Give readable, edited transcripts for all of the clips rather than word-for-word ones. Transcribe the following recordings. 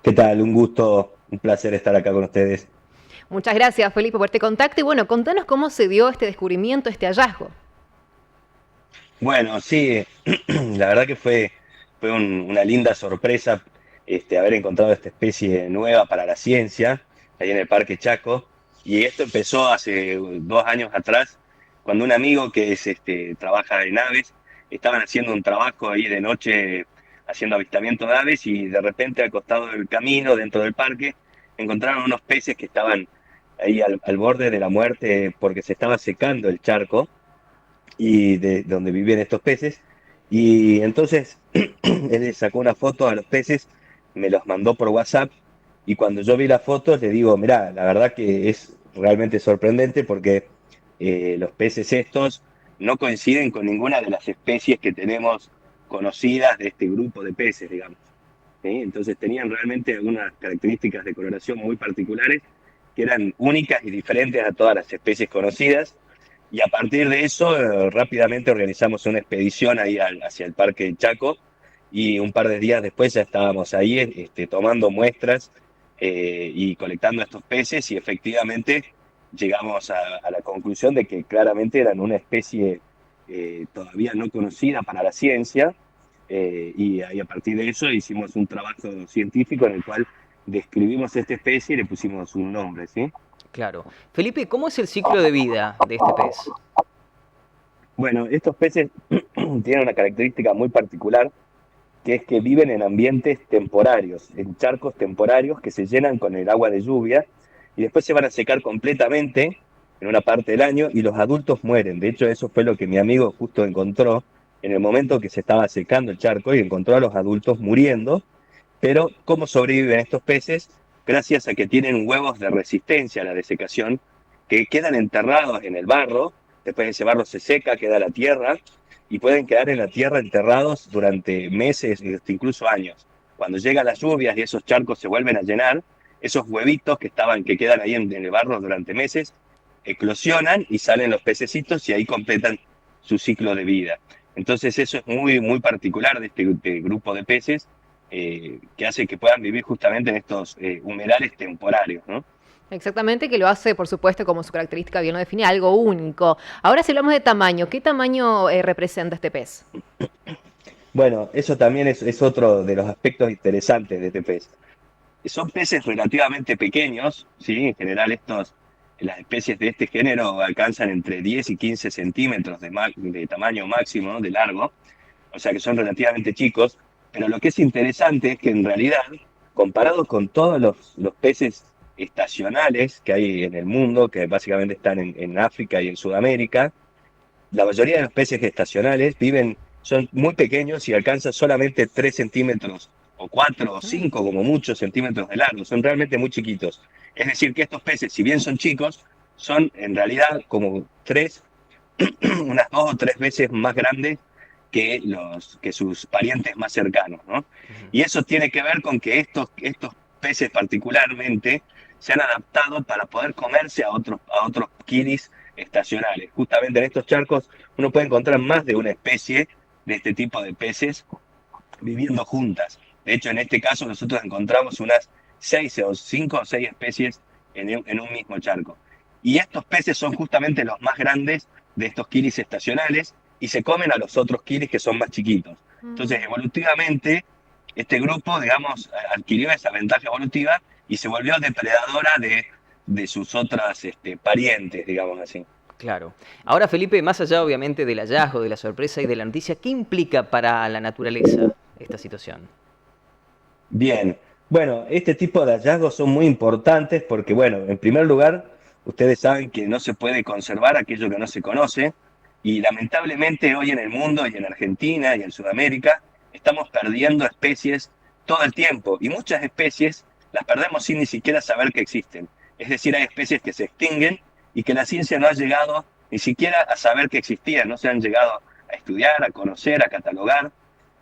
¿Qué tal? Un gusto, un placer estar acá con ustedes. Muchas gracias, Felipe, por este contacto. Y bueno, contanos cómo se dio este descubrimiento, este hallazgo. Bueno, sí, la verdad que fue una linda sorpresa haber encontrado esta especie nueva para la ciencia, ahí en el Parque Chaco. Y esto empezó hace 2 años atrás, cuando un amigo que trabaja en aves, estaban haciendo un trabajo ahí de noche, haciendo avistamiento de aves, y de repente al costado del camino, dentro del parque, encontraron unos peces que estaban ahí al borde de la muerte porque se estaba secando el charco y de donde vivían estos peces. Y entonces él le sacó una foto a los peces, me los mandó por WhatsApp y cuando yo vi la foto le digo, mirá, la verdad que es realmente sorprendente porque los peces estos no coinciden con ninguna de las especies que tenemos conocidas de este grupo de peces, digamos. ¿Sí? Entonces tenían realmente algunas características de coloración muy particulares que eran únicas y diferentes a todas las especies conocidas. Y a partir de eso, rápidamente organizamos una expedición ahí hacia el Parque Chaco y un par de días después ya estábamos ahí tomando muestras y colectando estos peces y efectivamente llegamos a la conclusión de que claramente eran una especie todavía no conocida para la ciencia y ahí a partir de eso hicimos un trabajo científico en el cual describimos esta especie y le pusimos un nombre, ¿sí? Claro. Felipe, ¿cómo es el ciclo de vida de este pez? Bueno, estos peces tienen una característica muy particular, que es que viven en ambientes temporarios, en charcos temporarios que se llenan con el agua de lluvia y después se van a secar completamente en una parte del año y los adultos mueren. De hecho, eso fue lo que mi amigo justo encontró en el momento que se estaba secando el charco y encontró a los adultos muriendo. Pero, ¿cómo sobreviven estos peces? Gracias a que tienen huevos de resistencia a la desecación que quedan enterrados en el barro. Después ese barro se seca, queda la tierra y pueden quedar en la tierra enterrados durante meses, incluso años. Cuando llegan las lluvias y esos charcos se vuelven a llenar, esos huevitos que quedan ahí en el barro durante meses, eclosionan y salen los pececitos y ahí completan su ciclo de vida. Entonces eso es muy, muy particular de grupo de peces que hace que puedan vivir justamente en estos humedales temporarios, ¿no? Exactamente, que lo hace, por supuesto, como su característica bien lo define, algo único. Ahora, si hablamos de tamaño, ¿qué tamaño representa este pez? Bueno, eso también es otro de los aspectos interesantes de este pez. Son peces relativamente pequeños, ¿sí? En general las especies de este género alcanzan entre 10 y 15 centímetros de tamaño máximo, ¿no? De largo, o sea que son relativamente chicos, pero lo que es interesante es que en realidad, comparado con todos los peces estacionales que hay en el mundo, que básicamente están en África y en Sudamérica, la mayoría de los peces estacionales son muy pequeños y alcanzan solamente 3 centímetros o 4 o Mm. 5 como muchos centímetros de largo, son realmente muy chiquitos. Es decir, que estos peces, si bien son chicos, son en realidad como unas 2 o 3 veces más grandes que sus parientes más cercanos, ¿no? Ujú. Y eso tiene que ver con que estos peces particularmente se han adaptado para poder comerse a otros kilis estacionales. Justamente en estos charcos uno puede encontrar más de una especie de este tipo de peces viviendo juntas. De hecho, en este caso nosotros encontramos unas 5 o 6 especies en un mismo charco. Y estos peces son justamente los más grandes de estos kilis estacionales y se comen a los otros kilis que son más chiquitos. Entonces, Mm. evolutivamente, este grupo, digamos, adquirió esa ventaja evolutiva y se volvió depredadora de sus otras parientes, digamos así. Claro. Ahora, Felipe, más allá obviamente del hallazgo, de la sorpresa y de la noticia, ¿qué implica para la naturaleza esta situación? Bien, bueno, este tipo de hallazgos son muy importantes porque, bueno, en primer lugar, ustedes saben que no se puede conservar aquello que no se conoce y lamentablemente hoy en el mundo y en Argentina y en Sudamérica estamos perdiendo especies todo el tiempo y muchas especies las perdemos sin ni siquiera saber que existen. Es decir, hay especies que se extinguen y que la ciencia no ha llegado ni siquiera a saber que existían, no se han llegado a estudiar, a conocer, a catalogar.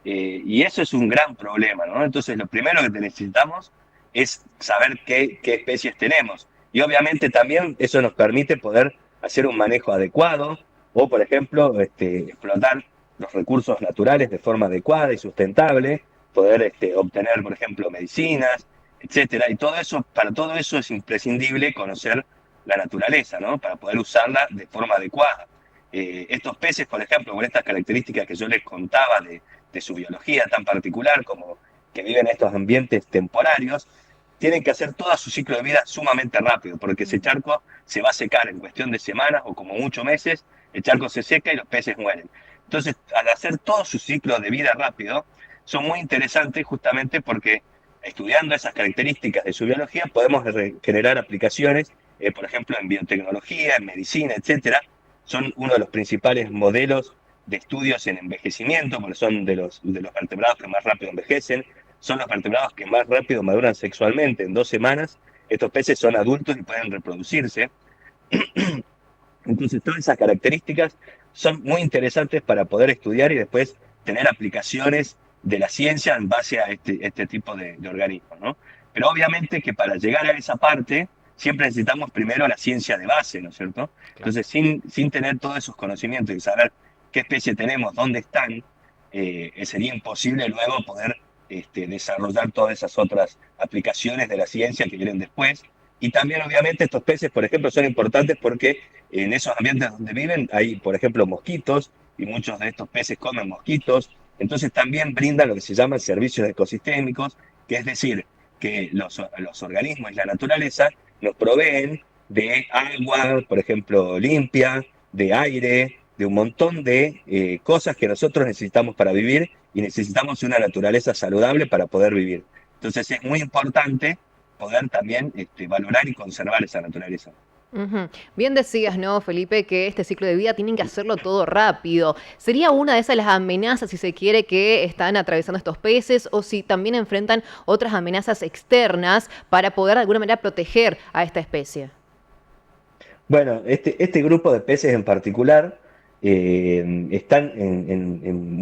Y eso es un gran problema, ¿no? Entonces, lo primero que necesitamos es saber qué especies tenemos. Y obviamente también eso nos permite poder hacer un manejo adecuado o, por ejemplo, explotar los recursos naturales de forma adecuada y sustentable, poder obtener, por ejemplo, medicinas, etcétera. Y todo eso, para todo eso es imprescindible conocer la naturaleza, ¿no? Para poder usarla de forma adecuada. Estos peces, por ejemplo, con estas características que yo les contaba de su biología tan particular, como que viven en estos ambientes temporarios, tienen que hacer todo su ciclo de vida sumamente rápido, porque ese charco se va a secar en cuestión de semanas o como muchos meses, el charco se seca y los peces mueren. Entonces, al hacer todo su ciclo de vida rápido, son muy interesantes justamente porque estudiando esas características de su biología podemos generar aplicaciones, por ejemplo, en biotecnología, en medicina, etcétera. Son uno de los principales modelos de estudios en envejecimiento, porque son de los vertebrados que más rápido envejecen, son los vertebrados que más rápido maduran sexualmente. En 2 semanas, estos peces son adultos y pueden reproducirse. Entonces, todas esas características son muy interesantes para poder estudiar y después tener aplicaciones de la ciencia en base a este tipo de organismos, ¿no? Pero obviamente que para llegar a esa parte, siempre necesitamos primero la ciencia de base, ¿no es cierto? Claro. Entonces, sin tener todos esos conocimientos y saber qué especie tenemos, dónde están, sería imposible luego poder desarrollar todas esas otras aplicaciones de la ciencia que vienen después. Y también, obviamente, estos peces, por ejemplo, son importantes porque en esos ambientes donde viven hay, por ejemplo, mosquitos, y muchos de estos peces comen mosquitos. Entonces también brindan lo que se llaman servicios ecosistémicos, que es decir, que los organismos y la naturaleza nos proveen de agua, por ejemplo, limpia, de aire, de un montón de cosas que nosotros necesitamos para vivir y necesitamos una naturaleza saludable para poder vivir. Entonces es muy importante poder también valorar y conservar esa naturaleza. Ujú. Bien decías, ¿no, Felipe, que este ciclo de vida tienen que hacerlo todo rápido? ¿Sería una de esas las amenazas, si se quiere, que están atravesando estos peces o si también enfrentan otras amenazas externas para poder de alguna manera proteger a esta especie? Bueno, este grupo de peces en particular están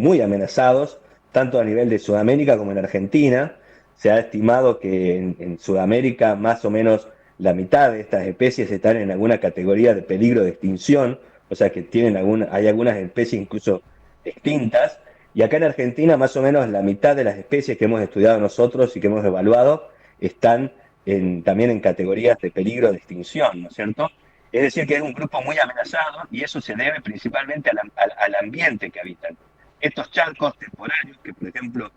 muy amenazados, tanto a nivel de Sudamérica como en Argentina. Se ha estimado que en Sudamérica más o menos la mitad de estas especies están en alguna categoría de peligro de extinción, o sea que hay algunas especies incluso extintas. Y acá en Argentina más o menos la mitad de las especies que hemos estudiado nosotros y que hemos evaluado están también en categorías de peligro de extinción, ¿no es cierto? Es decir, que es un grupo muy amenazado y eso se debe principalmente al ambiente que habitan. Estos charcos temporarios, que por ejemplo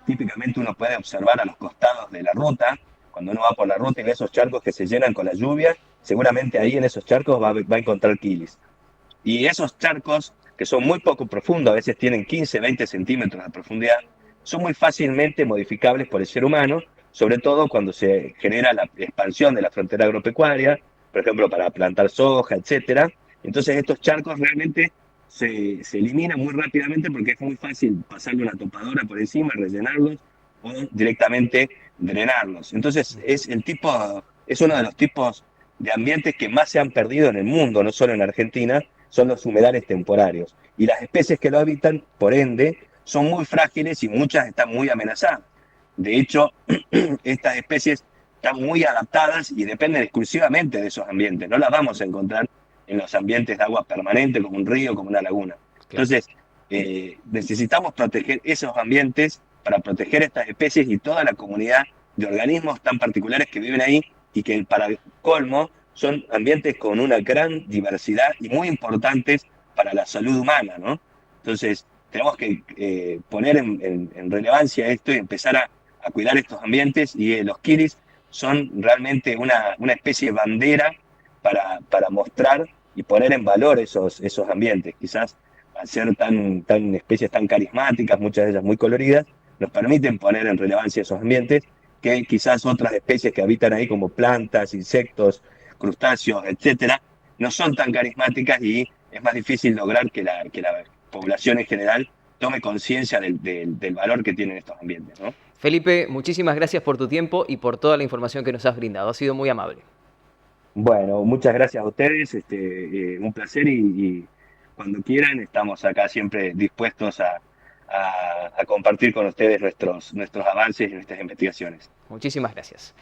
típicamente uno puede observar a los costados de la ruta, cuando uno va por la ruta y ve esos charcos que se llenan con la lluvia, seguramente ahí en esos charcos va a encontrar quilis. Y esos charcos, que son muy poco profundos, a veces tienen 15, 20 centímetros de profundidad, son muy fácilmente modificables por el ser humano, sobre todo cuando se genera la expansión de la frontera agropecuaria, por ejemplo, para plantar soja, etcétera. Entonces estos charcos realmente se eliminan muy rápidamente porque es muy fácil pasarle una topadora por encima, rellenarlos o directamente drenarlos. Entonces es uno de los tipos de ambientes que más se han perdido en el mundo, no solo en Argentina, son los humedales temporarios. Y las especies que lo habitan, por ende, son muy frágiles y muchas están muy amenazadas. De hecho, estas especies están muy adaptadas y dependen exclusivamente de esos ambientes. No las vamos a encontrar en los ambientes de agua permanente, como un río, como una laguna. Claro. Entonces, necesitamos proteger esos ambientes para proteger estas especies y toda la comunidad de organismos tan particulares que viven ahí y que para colmo son ambientes con una gran diversidad y muy importantes para la salud humana, ¿no? Entonces, tenemos que poner en relevancia esto y empezar a cuidar estos ambientes y los kiris son realmente una especie de bandera para mostrar y poner en valor esos ambientes. Quizás al ser tan especies tan carismáticas, muchas de ellas muy coloridas, nos permiten poner en relevancia esos ambientes que quizás otras especies que habitan ahí como plantas, insectos, crustáceos, etcétera, no son tan carismáticas y es más difícil lograr que la población en general tome conciencia del valor que tienen estos ambientes, ¿no? Felipe, muchísimas gracias por tu tiempo y por toda la información que nos has brindado. Ha sido muy amable. Bueno, muchas gracias a ustedes, un placer y cuando quieran estamos acá siempre dispuestos a compartir con ustedes nuestros avances y nuestras investigaciones. Muchísimas gracias.